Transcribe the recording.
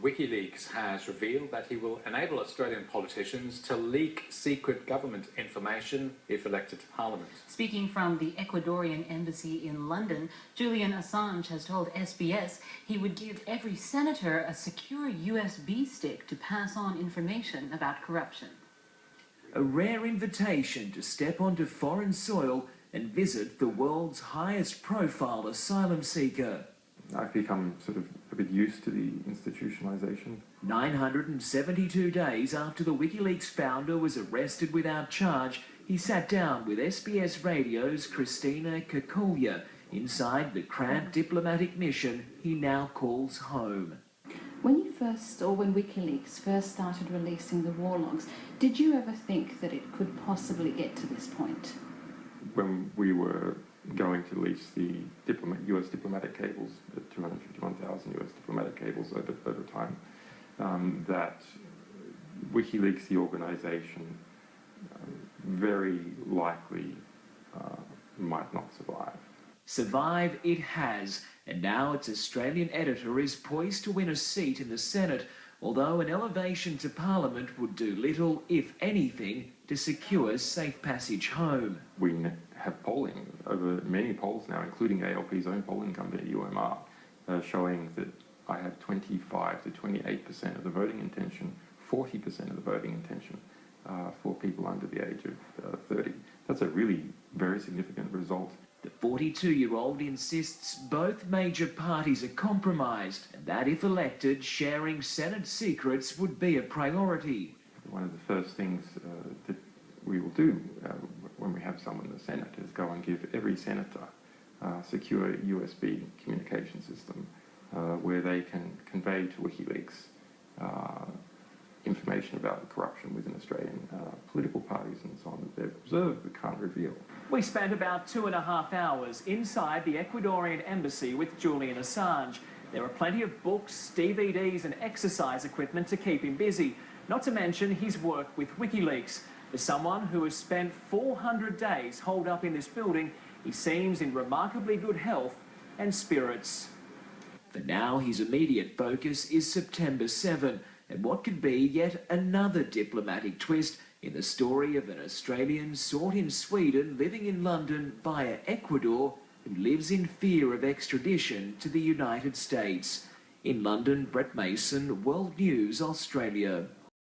WikiLeaks has revealed that he will enable Australian politicians to leak secret government information if elected to Parliament. Speaking from the Ecuadorian embassy in London, Julian Assange has told SBS he would give every senator a secure USB stick to pass on information about corruption. A rare invitation to step onto foreign soil and visit the world's highest profile asylum seeker. I've become sort of a bit used to the institutionalisation. 972 days after the WikiLeaks founder was arrested without charge, he sat down with SBS Radio's Christina Kakulia inside the cramped diplomatic mission he now calls home. When WikiLeaks first started releasing the war logs, did you ever think that it could possibly get to this point? When we were going to release the US diplomatic cables, 251,000 US diplomatic cables over time, that WikiLeaks, the organisation, very likely might not survive. Survive it has, and now its Australian editor is poised to win a seat in the Senate, although an elevation to Parliament would do little, if anything, to secure safe passage home. We have polling over many polls now, including ALP's own polling company, UMR, showing that I have 25 to 28% of the voting intention, 40% of the voting intention for people under the age of 30. That's a really very significant result. The 42-year-old insists both major parties are compromised and that if elected, sharing Senate secrets would be a priority. One of the first things that we will do when we have someone in the Senate is go and give every senator a secure USB communication system where they can convey to WikiLeaks information about the corruption within Australian political parties and so on that they've observed but can't reveal. We spent about 2.5 hours inside the Ecuadorian embassy with Julian Assange. There are plenty of books, DVDs and exercise equipment to keep him busy, not to mention his work with WikiLeaks. For someone who has spent 400 days holed up in this building, he seems in remarkably good health and spirits. For now, his immediate focus is September 7 and what could be yet another diplomatic twist in the story of an Australian sought in Sweden living in London via Ecuador who lives in fear of extradition to the United States. In London, Brett Mason, World News, Australia.